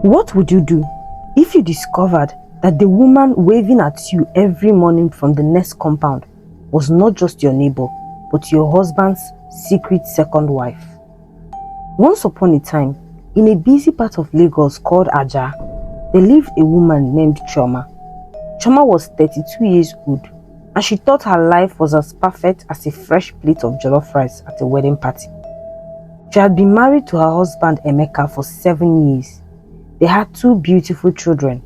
What would you do if you discovered that the woman waving at you every morning from the next compound was not just your neighbor, but your husband's secret second wife? Once upon a time, in a busy part of Lagos called Aja, there lived a woman named Chama. Chama was 32 years old, and she thought her life was as perfect as a fresh plate of jollof rice at a wedding party. She had been married to her husband Emeka for 7 years. They had 2 beautiful children,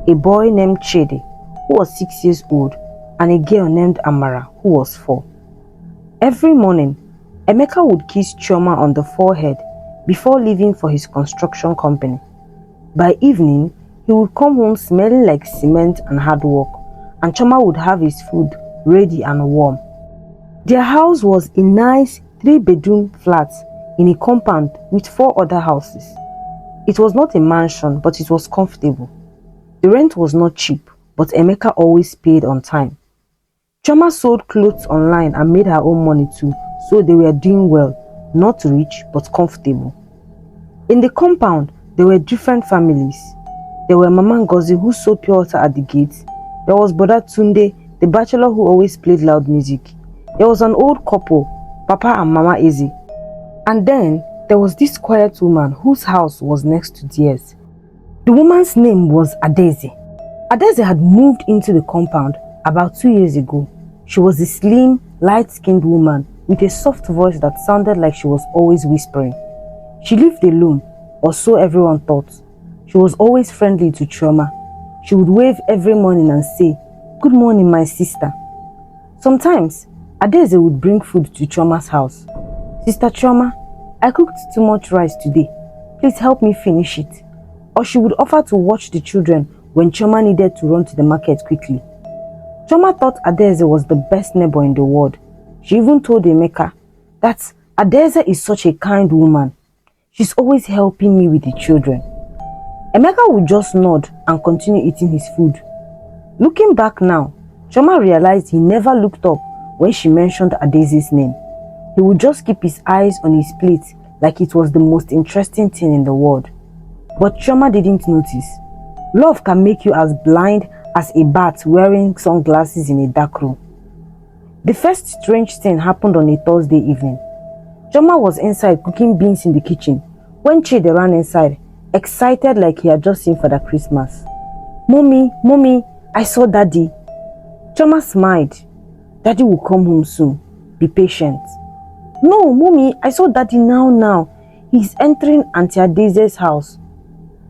a boy named Chidi, who was 6 years old, and a girl named Amara, who was 4. Every morning, Emeka would kiss Choma on the forehead before leaving for his construction company. By evening, he would come home smelling like cement and hard work, and Choma would have his food ready and warm. Their house was a nice 3-bedroom flat in a compound with 4 other houses. It was not a mansion, but it was comfortable. The rent was not cheap, but Emeka always paid on time. Choma sold clothes online and made her own money too, so they were doing well, not rich but comfortable. In the compound, there were different families. There were Mama Ngozi, who sold pure water at the gate. There was Brother Tunde, the bachelor who always played loud music. There was an old couple, Papa and Mama Eze. And then there was this quiet woman whose house was next to theirs. The woman's name was Adeze. Adeze had moved into the compound about 2 years ago. She was a slim, light-skinned woman with a soft voice that sounded like she was always whispering. She lived alone, or so everyone thought. She was always friendly to Choma. She would wave every morning and say, "Good morning, my sister." Sometimes, Adeze would bring food to Choma's house. "Sister Choma, I cooked too much rice today. Please help me finish it." Or she would offer to watch the children when Choma needed to run to the market quickly. Choma thought Adeze was the best neighbor in the world. She even told Emeka that Adeze is such a kind woman. She's always helping me with the children. Emeka would just nod and continue eating his food. Looking back now, Choma realized he never looked up when she mentioned Adeze's name. He would just keep his eyes on his plate like it was the most interesting thing in the world. But Choma didn't notice. Love can make you as blind as a bat wearing sunglasses in a dark room. The first strange thing happened on a Thursday evening. Choma was inside cooking beans in the kitchen when Chidi ran inside, excited like he had just seen Father Christmas. Mommy, I saw Daddy." Choma smiled. "Daddy will come home soon. Be patient." "No, Mommy, I saw Daddy now. He's entering Auntie Adeze's house."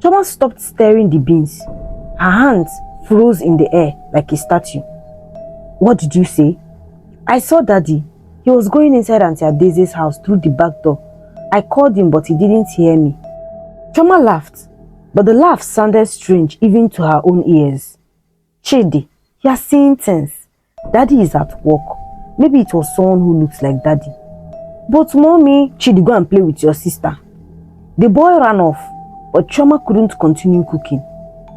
Choma stopped stirring the beans. Her hands froze in the air like a statue. "What did you say?" "I saw Daddy. He was going inside Auntie Adeze's house through the back door. I called him, but he didn't hear me." Choma laughed, but the laugh sounded strange even to her own ears. "Chidi, you are seeing things. Daddy is at work. Maybe it was someone who looks like Daddy." "But Mommy," "Chidi, go and play with your sister." The boy ran off, but Choma couldn't continue cooking.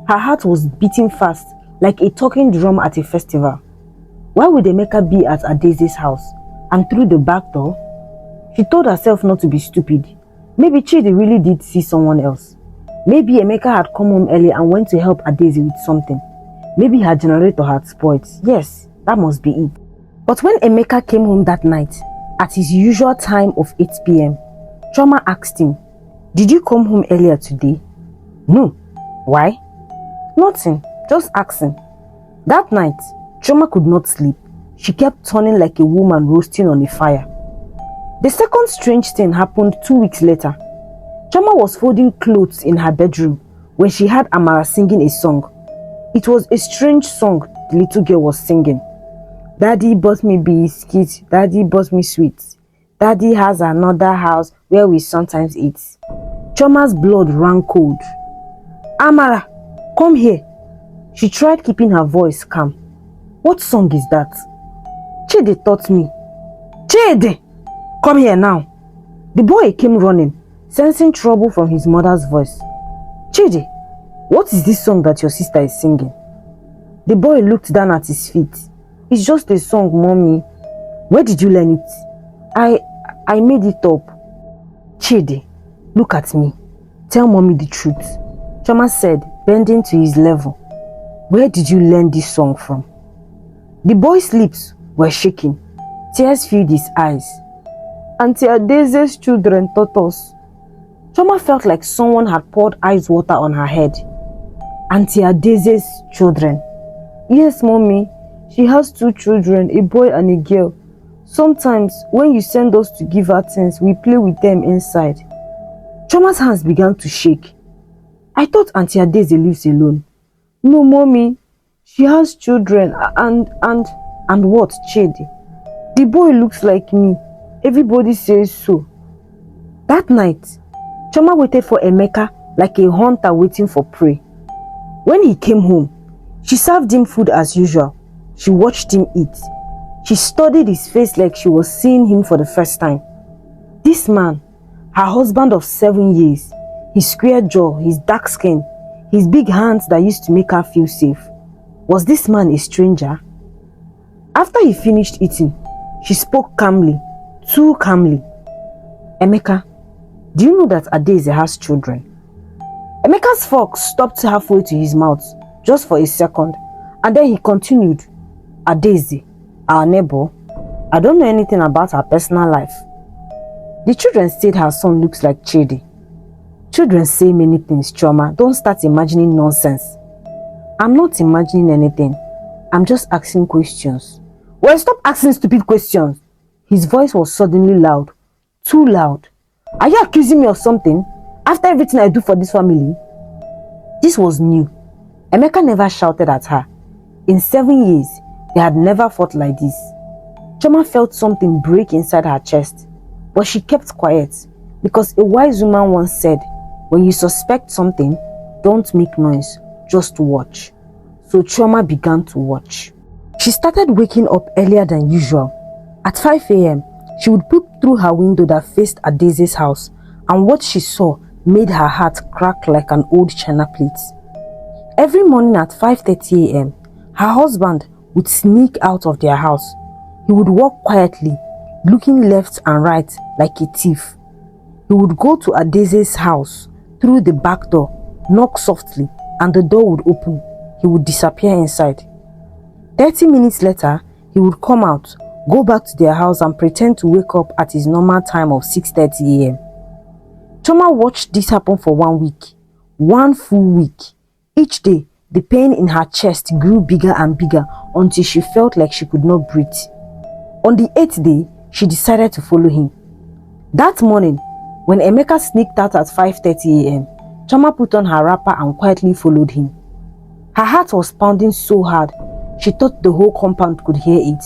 Her heart was beating fast like a talking drum at a festival. Why would Emeka be at Adeze's house and through the back door? She told herself not to be stupid. Maybe Chidi really did see someone else. Maybe Emeka had come home early and went to help Adeze with something. Maybe her generator had spoiled. Yes, that must be it. But when Emeka came home that night, at his usual time of 8 p.m, Choma asked him, "Did you come home earlier today?" "No." "Why?" "Nothing, just asking." That night, Choma could not sleep. She kept turning like a woman roasting on a fire. The second strange thing happened 2 weeks later. Choma was folding clothes in her bedroom when she heard Amara singing a song. It was a strange song the little girl was singing. "Daddy bought me biscuits, Daddy bought me sweets. Daddy has another house where we sometimes eat." Choma's blood ran cold. "Amara, come here." She tried keeping her voice calm. "What song is that?" "Chidi taught me." "Chidi, come here now." The boy came running, sensing trouble from his mother's voice. "Chidi, what is this song that your sister is singing?" The boy looked down at his feet. "It's just a song, Mommy." "Where did you learn it?" I made it up." "Chidi, look at me. Tell Mommy the truth. Chama said, bending to his level. Where did you learn this song from? The boy's lips were shaking. Tears filled his eyes. Auntie Adeze's children taught us. Chama felt like someone had poured ice water on her head. Auntie Adeze's children. Yes, mommy. She has 2 children, a boy and a girl. Sometimes, when you send us to give her things, we play with them inside. Chama's hands began to shake. I thought Auntie Adeze lives alone. No, mommy. She has children and what, Chidi? The boy looks like me. Everybody says so. That night, Chama waited for Emeka like a hunter waiting for prey. When he came home, she served him food as usual. She watched him eat. She studied his face like she was seeing him for the first time. This man, her husband of 7 years, his square jaw, his dark skin, his big hands that used to make her feel safe. Was this man a stranger? After he finished eating, she spoke calmly, too calmly. Emeka, do you know that Adeze has children? Emeka's fork stopped halfway to his mouth, just for a second, and then he continued. Adeze, our neighbor, I don't know anything about her personal life. The children said her son looks like Chidi. Children say many things, Choma. Don't start imagining nonsense. I'm not imagining anything. I'm just asking questions. Well, stop asking stupid questions. His voice was suddenly loud. Too loud. Are you accusing me of something? After everything I do for this family? This was new. Emeka never shouted at her. In 7 years, they had never fought like this. Choma felt something break inside her chest. But she kept quiet. Because a wise woman once said, when you suspect something, don't make noise. Just watch. So Choma began to watch. She started waking up earlier than usual. At 5 a.m., she would peep through her window that faced Adeze's house, and what she saw made her heart crack like an old china plate. Every morning at 5:30 a.m., her husband would sneak out of their house. He would walk quietly, looking left and right like a thief. He would go to Adeze's house through the back door, knock softly, and the door would open. He would disappear inside. 30 minutes later, he would come out, go back to their house and pretend to wake up at his normal time of 6:30 a.m. Choma watched this happen for 1 week. 1 full week. Each day, the pain in her chest grew bigger and bigger until she felt like she could not breathe. On the 8th day, she decided to follow him. That morning, when Emeka sneaked out at 5:30 a.m., Choma put on her wrapper and quietly followed him. Her heart was pounding so hard, she thought the whole compound could hear it.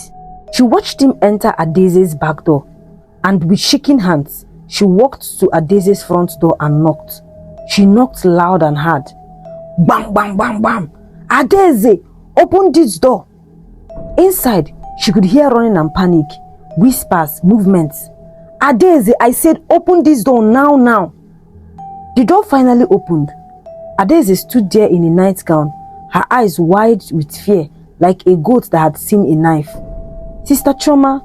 She watched him enter Adeze's back door, and with shaking hands, she walked to Adeze's front door and knocked. She knocked loud and hard. Bam, bam, bam, bam! Adeze, open this door! Inside, she could hear running and panic, whispers, movements. Adeze, I said open this door now, now! The door finally opened. Adeze stood there in a nightgown, her eyes wide with fear, like a goat that had seen a knife. Sister Choma,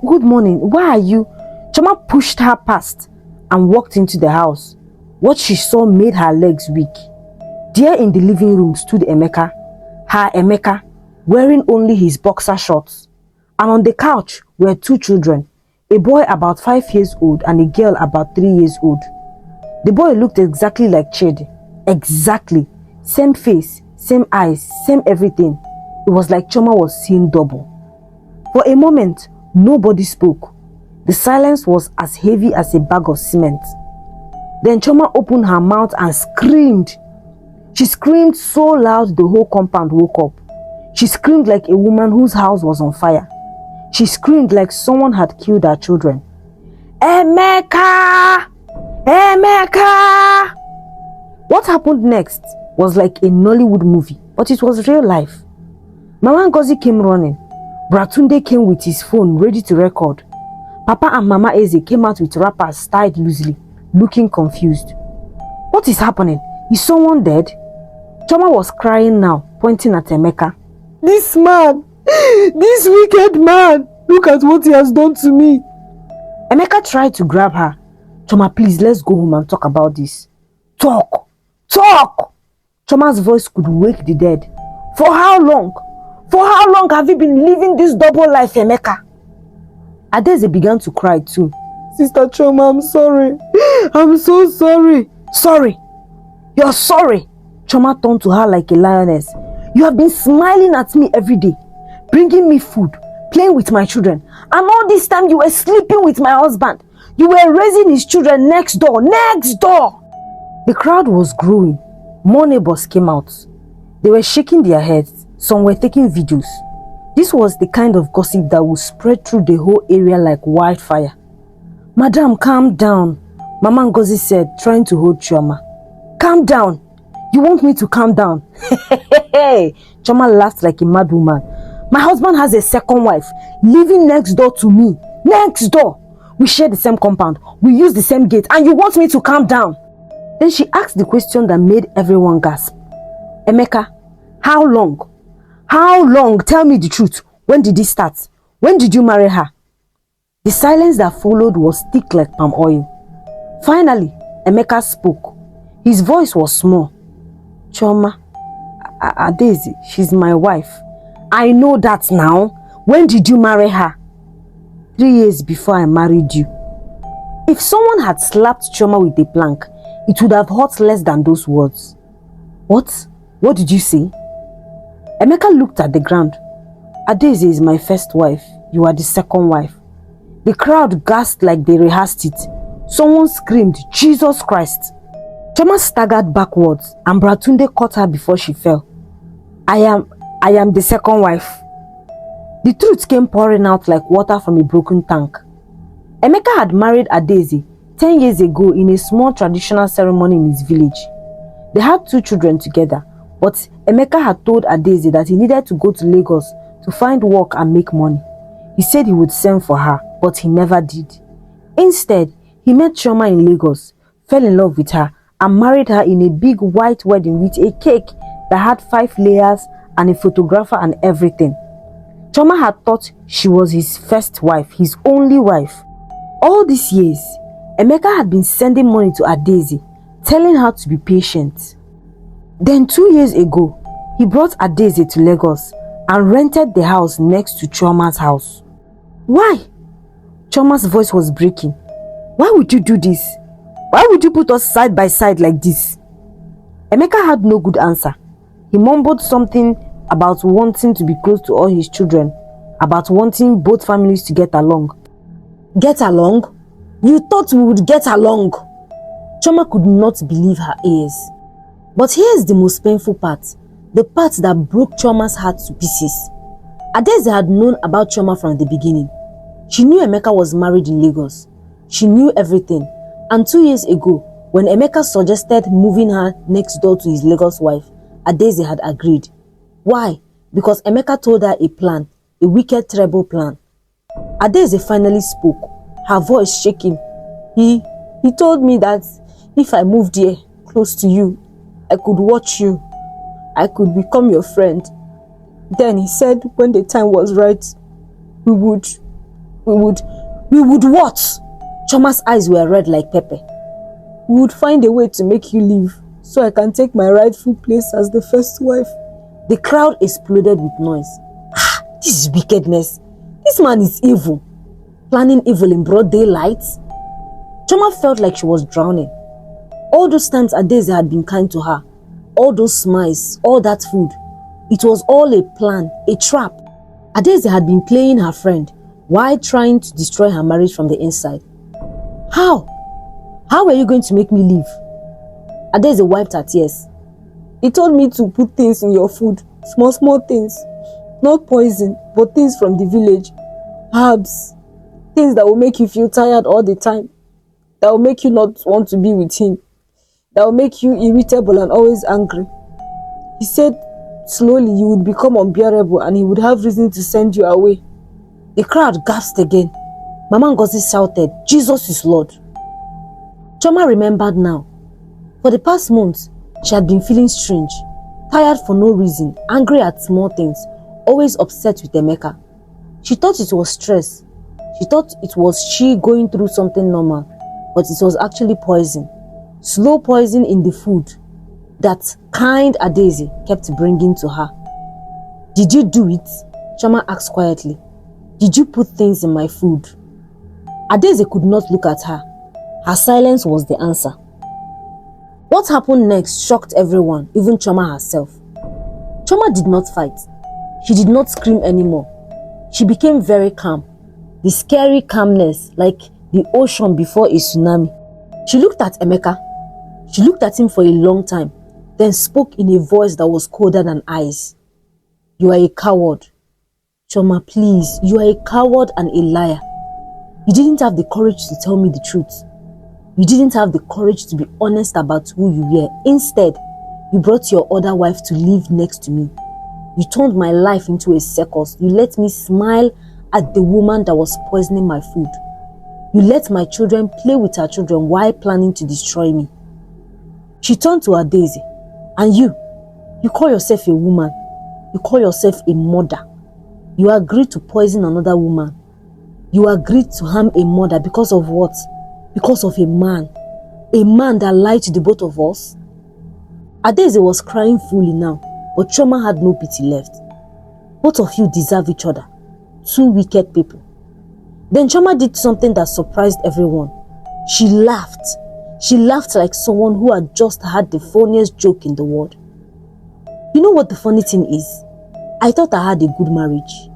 good morning, where are you? Choma pushed her past and walked into the house. What she saw made her legs weak. There in the living room stood Emeka, her Emeka, wearing only his boxer shorts. And on the couch were 2 children, a boy about 5 years old and a girl about 3 years old. The boy looked exactly like Chidi. Exactly. Same face, same eyes, same everything. It was like Choma was seeing double. For a moment, nobody spoke. The silence was as heavy as a bag of cement. Then Choma opened her mouth and screamed. She screamed so loud the whole compound woke up. She screamed like a woman whose house was on fire. She screamed like someone had killed her children. Emeka! Emeka! What happened next was like a Nollywood movie, but it was real life. Mama Ngozi came running. Bratunde came with his phone ready to record. Papa and Mama Eze came out with wrappers tied loosely, looking confused. What is happening? Is someone dead? Choma was crying now, pointing at Emeka. This man! This wicked man! Look at what he has done to me! Emeka tried to grab her. Choma, please, let's go home and talk about this. Talk! talk! Chama's voice could wake the dead. For how long? For how long have you been living this double life, Emeka? Adeze began to cry too. Sister Chama, I'm sorry. I'm so sorry. Sorry? You're sorry? Chama turned to her like a lioness. You have been smiling at me every day, bringing me food, playing with my children. And all this time you were sleeping with my husband. You were raising his children next door. Next door! The crowd was growing. More neighbors came out. They were shaking their heads. Some were taking videos. This was the kind of gossip that would spread through the whole area like wildfire. Madam, calm down, Mama Ngozi said, trying to hold Chama. Calm down. You want me to calm down? Chama laughed like a mad woman. My husband has a second wife living next door to me. Next door. We share the same compound. We use the same gate. And you want me to calm down? Then she asked the question that made everyone gasp. Emeka, how long? How long? Tell me the truth. When did it start? When did you marry her? The silence that followed was thick like palm oil. Finally, Emeka spoke. His voice was small. Choma, Daisy, she's my wife. I know that now. When did you marry her? 3 years before I married you. If someone had slapped Choma with a plank, it would have hurt less than those words. What? What did you say? Emeka looked at the ground. Adeze is my first wife. You are the second wife. The crowd gasped like they rehearsed it. Someone screamed, Jesus Christ. Choma staggered backwards and Bratunde caught her before she fell. I am the second wife. The truth came pouring out like water from a broken tank. Emeka had married Adeze 10 years ago in a small traditional ceremony in his village. They had 2 children together, but Emeka had told Adeze that he needed to go to Lagos to find work and make money. He said he would send for her, but he never did. Instead, he met Choma in Lagos, fell in love with her, and married her in a big white wedding with a cake that had 5 layers and a photographer and everything. Choma had thought she was his first wife, his only wife. All these years, Emeka had been sending money to Adeze, telling her to be patient. Then 2 years ago, he brought Adeze to Lagos and rented the house next to Choma's house. Why? Choma's voice was breaking. Why would you do this? Why would you put us side by side like this? Emeka had no good answer. He mumbled something about wanting to be close to all his children, about wanting both families to get along. Get along? You thought we would get along? Choma could not believe her ears. But here's the most painful part, the part that broke Choma's heart to pieces. Adeze had known about Choma from the beginning. She knew Emeka was married in Lagos. She knew everything. And 2 years ago, when Emeka suggested moving her next door to his Lagos wife, Adeze had agreed. Why? Because Emeka told her a plan, a wicked, terrible plan. Adeze finally spoke, her voice shaking. He told me that if I moved here, close to you, I could watch you. I could become your friend. Then he said when the time was right, we would what? Choma's eyes were red like pepper. We would find a way to make you leave so I can take my rightful place as the first wife. The crowd exploded with noise. This is wickedness. This man is evil. Planning evil in broad daylight. Chama felt like she was drowning. All those times Adeze had been kind to her, all those smiles, all that food, it was all a plan, a trap. Adeze had been playing her friend while trying to destroy her marriage from the inside. How? How were you going to make me leave? Adeze wiped her tears. He told me to put things in your food, small things. Not poison, but things from the village. Herbs. Things that will make you feel tired all the time. That will make you not want to be with him. That will make you irritable and always angry. He said slowly you would become unbearable and he would have reason to send you away. The crowd gasped again. Mama Ngozi shouted, Jesus is Lord. Choma remembered now. For the past months, she had been feeling strange, tired for no reason, angry at small things, always upset with Emeka. She thought it was stress. She thought it was she going through something normal, but it was actually poison. Slow poison in the food. that kind Adaeze kept bringing to her. "Did you do it?" Chama asked quietly. "Did you put things in my food?" Adaeze could not look at her. Her silence was the answer. What happened next shocked everyone, even Chama herself. Chama did not fight. She did not scream anymore. She became very calm. The scary calmness, like the ocean before a tsunami. She looked at Emeka. She looked at him for a long time, then spoke in a voice that was colder than ice. "You are a coward. Chama, please, you are a coward and a liar. You didn't have the courage to tell me the truth. You didn't have the courage to be honest about who you were. Instead, you brought your other wife to live next to me. You turned my life into a circus. You let me smile at the woman that was poisoning my food. You let my children play with her children while planning to destroy me." She turned to Adaeze. "And you call yourself a woman. You call yourself a mother. You agreed to poison another woman. You agreed to harm a mother because of what? Because of a man. A man that lied to the both of us?" Adaeze was crying fully now, but Chama had no pity left. "Both of you deserve each other. Two wicked people." Then Chama did something that surprised everyone. She laughed. She laughed like someone who had just had the funniest joke in the world. "You know what the funny thing is? I thought I had a good marriage.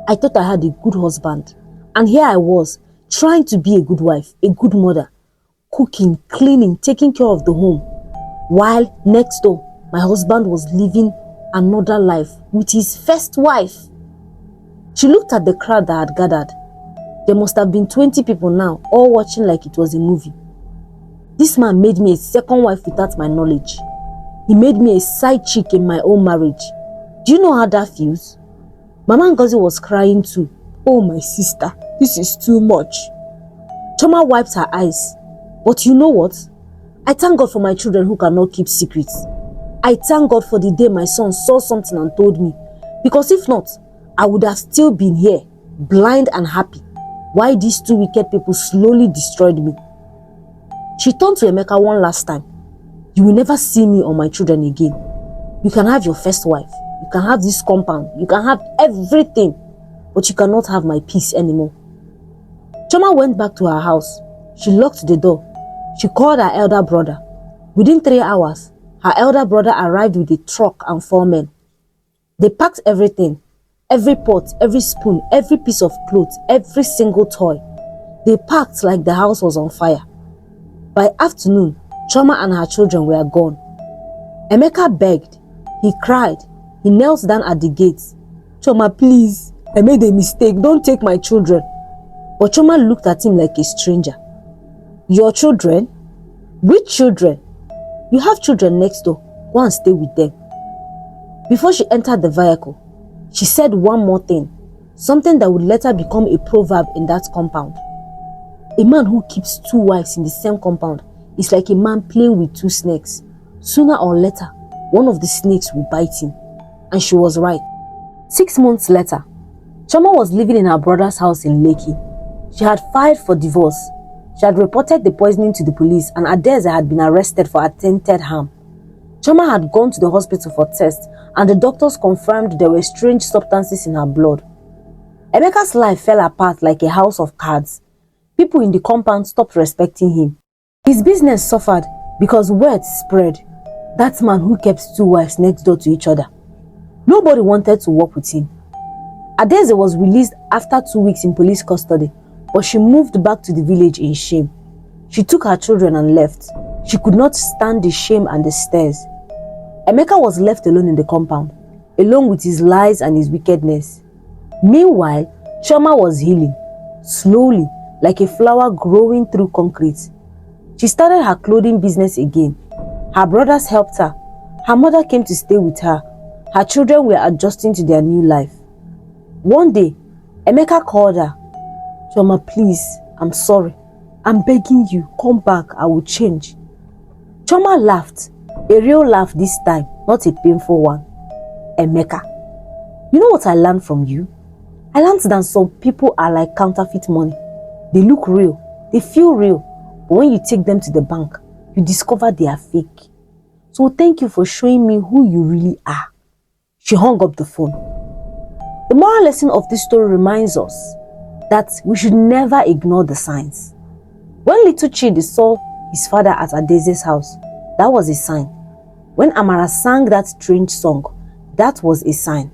I thought I had a good husband. And here I was, trying to be a good wife, a good mother, cooking, cleaning, taking care of the home. While next door, my husband was living another life with his first wife." She looked at the crowd that had gathered. There must have been 20 people now, all watching like it was a movie. "This man made me a second wife without my knowledge. He made me a side chick in my own marriage. Do you know how that feels?" Mama Ngozi was crying too. "Oh, my sister, this is too much." Chama wiped her eyes. "But you know what? I thank God for my children who cannot keep secrets. I thank God for the day my son saw something and told me. Because if not, I would have still been here, blind and happy, while these two wicked people slowly destroyed me." She turned to Emeka one last time. "You will never see me or my children again. You can have your first wife. You can have this compound. You can have everything. But you cannot have my peace anymore." Chama went back to her house. She locked the door. She called her elder brother. Within 3 hours, her elder brother arrived with a truck and 4 men. They packed everything. Every pot, every spoon, every piece of clothes, every single toy. They packed like the house was on fire. By afternoon, Chama and her children were gone. Emeka begged. He cried. He knelt down at the gates. "Chama, please, I made a mistake. Don't take my children." But Chama looked at him like a stranger. "Your children? Which children? You have children next door. Go and stay with them." Before she entered the vehicle, she said one more thing, something that would later become a proverb in that compound. "A man who keeps 2 wives in the same compound is like a man playing with 2 snakes. Sooner or later, one of the snakes will bite him." And she was right. 6 months later, Chama was living in her brother's house in Lekki. She had filed for divorce. She had reported the poisoning to the police, and Adaeze had been arrested for attempted harm. Chama had gone to the hospital for tests, and the doctors confirmed there were strange substances in her blood. Emeka's life fell apart like a house of cards. People in the compound stopped respecting him. His business suffered because word spread. That man who kept 2 wives next door to each other. Nobody wanted to work with him. Adaeze was released after 2 weeks in police custody, but she moved back to the village in shame. She took her children and left. She could not stand the shame and the stares. Emeka was left alone in the compound, alone with his lies and his wickedness. Meanwhile, Chama was healing, slowly, like a flower growing through concrete. She started her clothing business again. Her brothers helped her. Her mother came to stay with her. Her children were adjusting to their new life. One day, Emeka called her. "Chama, please, I'm sorry. I'm begging you, come back, I will change." Chama laughed, a real laugh this time, not a painful one. "Emeka, you know what I learned from you? I learned that some people are like counterfeit money. They look real, they feel real, but when you take them to the bank, you discover they are fake. So thank you for showing me who you really are." She hung up the phone. The moral lesson of this story reminds us that we should never ignore the signs. When little Chidi saw his father at Adeze's house, that was a sign. When Amara sang that strange song, that was a sign.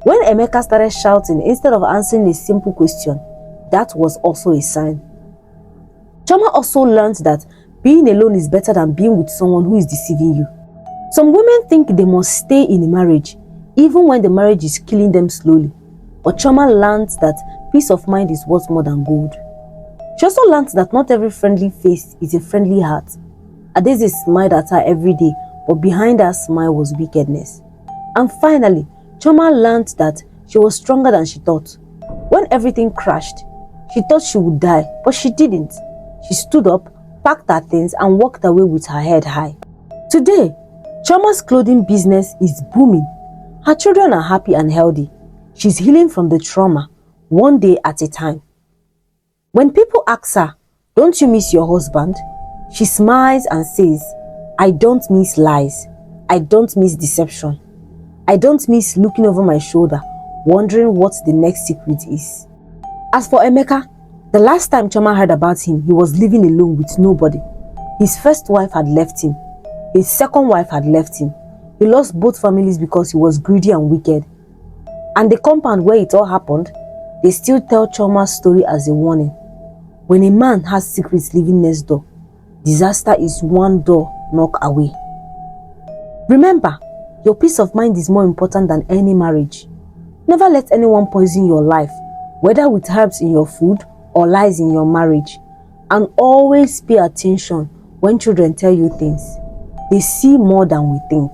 When Emeka started shouting instead of answering a simple question, that was also a sign. Chama also learned that being alone is better than being with someone who is deceiving you. Some women think they must stay in a marriage even when the marriage is killing them slowly. But Chama learned that peace of mind is worth more than gold. She also learned that not every friendly face is a friendly heart. Adeze smiled at her every day, but behind her smile was wickedness. And finally, Chama learned that she was stronger than she thought. When everything crashed, she thought she would die, but she didn't. She stood up, packed her things, and walked away with her head high. Today, Chama's clothing business is booming. Her children are happy and healthy. She's healing from the trauma, one day at a time. When people ask her, "Don't you miss your husband?" she smiles and says, "I don't miss lies. I don't miss deception. I don't miss looking over my shoulder, wondering what the next secret is." As for Emeka, the last time Chama heard about him, he was living alone with nobody. His first wife had left him. His second wife had left him. He lost both families because he was greedy and wicked. And the compound where it all happened, they still tell Chama's story as a warning. When a man has secrets living next door, disaster is one door knock away. Remember, your peace of mind is more important than any marriage. Never let anyone poison your life, whether with herbs in your food or lies in your marriage. And always pay attention when children tell you things. They see more than we think.